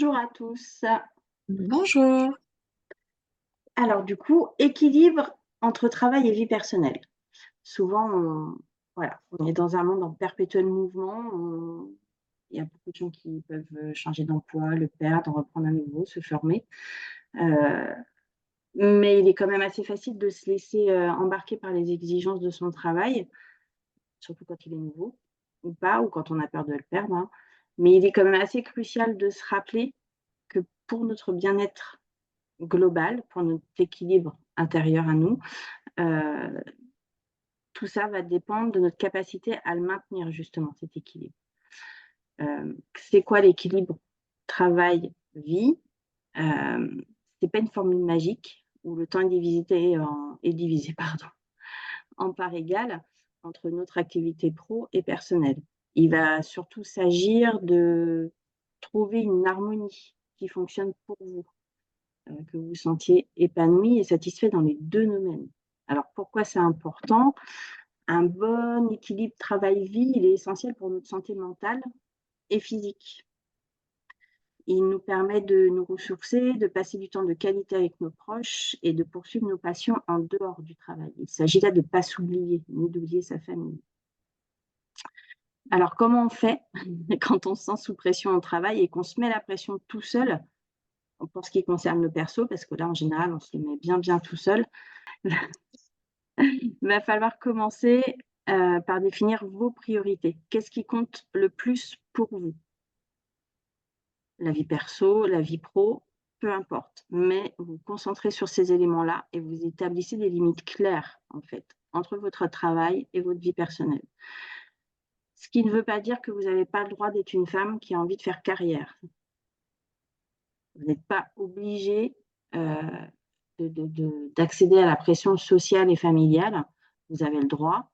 Bonjour à tous. Bonjour. Alors du coup, équilibre entre travail et vie personnelle. Souvent, on est dans un monde en perpétuel mouvement. Il y a beaucoup de gens qui peuvent changer d'emploi, le perdre, reprendre à nouveau, se former. Euh, mais il est quand même assez facile de se laisser embarquer par les exigences de son travail, surtout quand il est nouveau ou pas, ou quand on a peur de le perdre, hein. Mais il est quand même assez crucial de se rappeler que pour notre bien-être global, pour notre équilibre intérieur à nous. Heu, Tout ça va dépendre de notre capacité à le maintenir justement, cet équilibre. C'est quoi l'équilibre travail-vie? Hem, c'est pas une formule magique où le temps est divisé pardon, en parts égales entre notre activité pro et personnelle. Il va surtout s'agir de trouver une harmonie qui fonctionne pour vous. Que vous vous sentiez épanoui et satisfait dans les 2 domaines. Alors pourquoi c'est important? Un bon équilibre travail-vie, il est essentiel pour notre santé mentale et physique. Il nous permet de nous ressourcer, de passer du temps de qualité avec nos proches et de poursuivre nos passions en dehors du travail. Il s'agit là de ne pas s'oublier, ni d'oublier sa famille. Alors comment on fait quand on se sent sous pression au travail et qu'on se met la pression tout seul, pour ce qui concerne le perso, parce que là en général on se le met bien bien tout seul. Il va falloir commencer, par définir vos priorités. Qu'est-ce qui compte le plus pour vous? La vie perso, la vie pro, peu importe, mais vous vous concentrez sur ces éléments-là et vous établissez des limites claires, en fait, entre votre travail et votre vie personnelle. Ce qui ne veut pas dire que vous n'avez pas le droit d'être une femme qui a envie de faire carrière. Vous n'êtes pas obligé, heu, d'accéder à la pression sociale et familiale. Vous avez le droit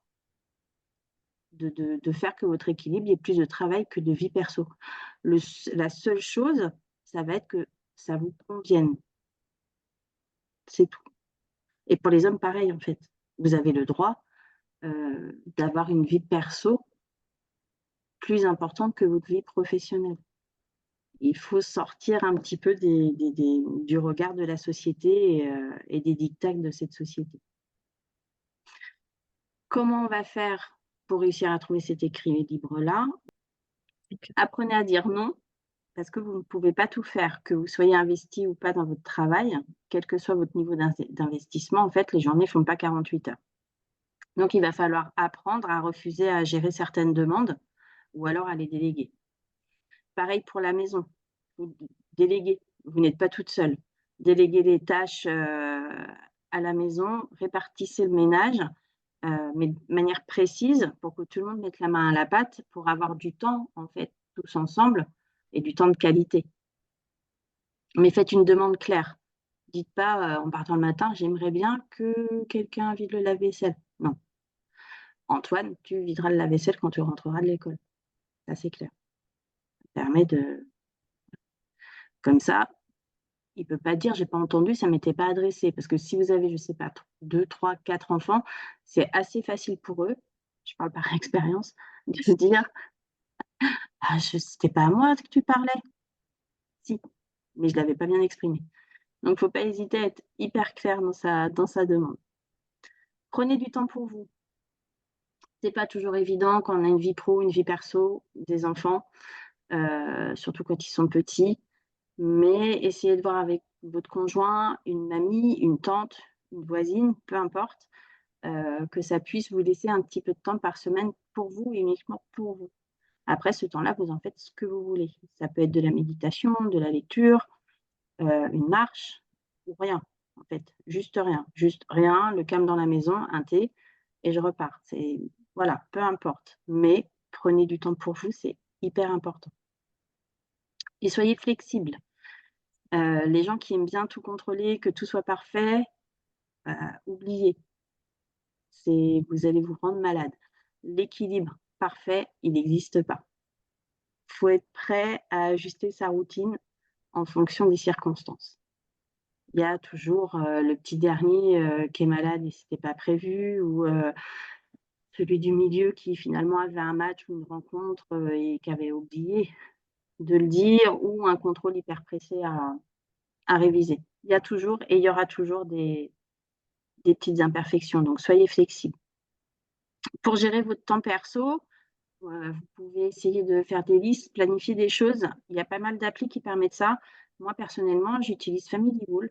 de faire que votre équilibre, il y ait plus de travail que de vie perso. La seule chose, ça va être que ça vous convienne, c'est tout. Et pour les hommes, pareil, en fait. Vous avez le droit, d'avoir une vie perso plus importante que votre vie professionnelle. Il faut sortir un petit peu du regard de la société et des dictats de cette société. Comment on va faire pour réussir à trouver cet équilibre-là? Apprenez à dire non. Parce que vous ne pouvez pas tout faire, que vous soyez investi ou pas dans votre travail, quel que soit votre niveau d'investissement, en fait, les journées ne font pas 48 heures. Donc il va falloir apprendre à refuser à gérer certaines demandes ou alors à les déléguer. Pareil pour la maison, vous déléguez, vous n'êtes pas toute seule. Déléguez les tâches, à la maison, répartissez le ménage, mais de manière précise pour que tout le monde mette la main à la pâte pour avoir du temps, en fait, tous ensemble et du temps de qualité. Mais faites une demande claire. Dites pas, en partant le matin: «J'aimerais bien que quelqu'un vide le lave-vaisselle». Non. «Antoine, tu videras le lave-vaisselle quand tu rentreras de l'école». Ça, c'est clair. Ça permet de comme ça, il peut pas dire: «J'ai pas entendu, ça m'était pas adressé». Parce que si vous avez, je sais pas, 2, 3, 4 enfants, c'est assez facile pour eux, je parle par expérience, de dire: «Ah je c'était pas à moi que tu parlais». Si, mais je l'avais pas bien exprimé. Donc faut pas hésiter à être hyper clair dans sa demande. Prenez du temps pour vous. C'est pas toujours évident quand on a une vie pro, une vie perso, des enfants, surtout quand ils sont petits, mais essayez de voir avec votre conjoint, une amie, une tante, une voisine, peu importe, que ça puisse vous laisser un petit peu de temps par semaine pour vous et uniquement pour vous. Après ce temps-là, vous en faites ce que vous voulez. Ça peut être de la méditation, de la lecture, une marche ou rien, en fait, juste rien. Juste rien, le calme dans la maison, un thé et je repars. C'est voilà, peu importe, mais prenez du temps pour vous, c'est hyper important et soyez flexibles. Les gens qui aiment bien tout contrôler, que tout soit parfait, oubliez, vous allez vous rendre malade. L'équilibre parfait, il n'existe pas. Il faut être prêt à ajuster sa routine en fonction des circonstances. Il y a toujours, le petit dernier, qui est malade et c'était pas prévu ou, celui du milieu qui finalement avait un match ou une rencontre, et qui avait oublié. de le dire ou un contrôle hyper pressé à réviser. Il y a toujours et il y aura toujours des petites imperfections, donc soyez flexibles. Pour gérer votre temps perso, vous pouvez essayer de faire des listes, planifier des choses. Il y a pas mal d'applis qui permettent ça. Moi, personnellement, j'utilise Family Wall,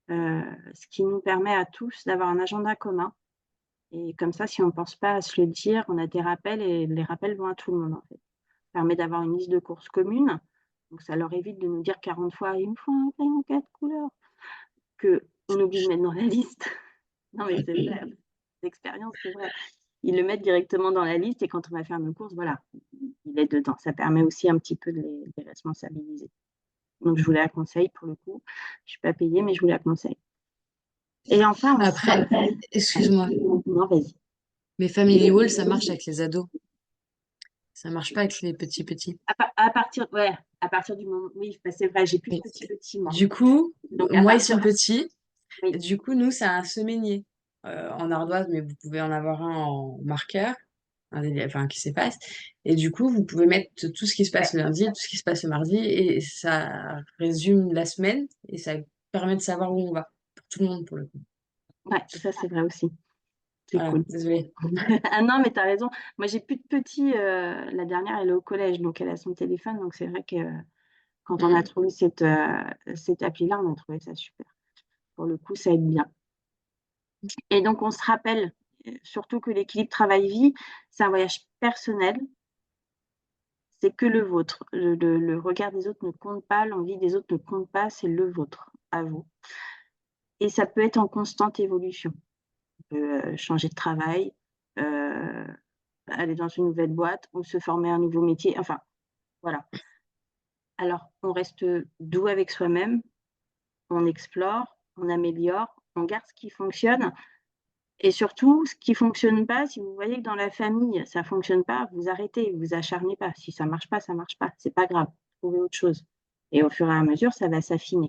ce qui nous permet à tous d'avoir un agenda commun et comme ça, si on ne pense pas à se le dire, on a des rappels et les rappels vont à tout le monde, en fait. Ça permet d'avoir une liste de courses commune, donc ça leur évite de nous dire 40 fois: «Il me faut un crayon 4 couleurs», qu'on oublie de mettre dans la liste. Non, mais c'est vrai, d'expérience, c'est vrai. Ils le mettent directement dans la liste et quand on va faire nos courses, voilà, il est dedans. Ça permet aussi un petit peu de les responsabiliser. Donc je vous la conseille pour le coup. Je suis pas payée, mais je vous la conseille. Et enfin, on se Après, rappelle. excuse-moi, Non, vas-y. mais Family Wall, ça marche avec les ados. Ça marche pas avec les petits. À partir du moment, oui, bah, c'est vrai, j'ai plus de Mais petits, moi. du coup, Donc à moi, ils partir, sont petits. oui, Du coup, nous, c'est un semainier en ardoise, mais vous pouvez en avoir un en marqueur, enfin, qui s'efface. Et du coup, vous pouvez mettre tout ce qui se passe ouais, le lundi, tout ce qui se passe le mardi, et ça résume la semaine, et ça permet de savoir où on va, pour tout le monde, pour le coup. ouais, ça c'est vrai aussi. C'est Voilà, cool. désolée. Ah non, mais tu as raison. Moi, j'ai plus de petits. La dernière, elle est au collège, donc elle a son téléphone. Donc c'est vrai que quand on a Mm. trouvé cette appli-là, on a trouvé ça super. Pour le coup, ça aide bien. Et donc, on se rappelle surtout que l'équilibre travail-vie, c'est un voyage personnel. C'est que le vôtre. Le regard des autres ne compte pas, l'envie des autres ne compte pas, c'est le vôtre, à vous. Et ça peut être en constante évolution. On peut changer de travail, euh, aller dans une nouvelle boîte ou se former à un nouveau métier. Enfin, voilà. Alors, on reste doux avec soi-même, on explore, on améliore, on garde ce qui fonctionne. Et surtout, ce qui ne fonctionne pas, si vous voyez que dans la famille, ça ne fonctionne pas, vous arrêtez, vous acharnez pas. Si ça ne marche pas, ça ne marche pas. C'est pas grave. Trouvez autre chose. Et au fur et à mesure, ça va s'affiner.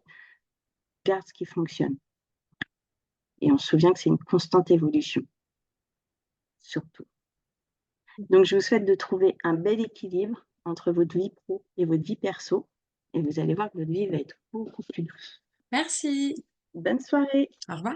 Garde ce qui fonctionne. Et on se souvient que c'est une constante évolution, surtout. Donc, je vous souhaite de trouver un bel équilibre entre votre vie pro et votre vie perso. Et vous allez voir que votre vie va être beaucoup plus douce. Merci. Bonne soirée. Au revoir.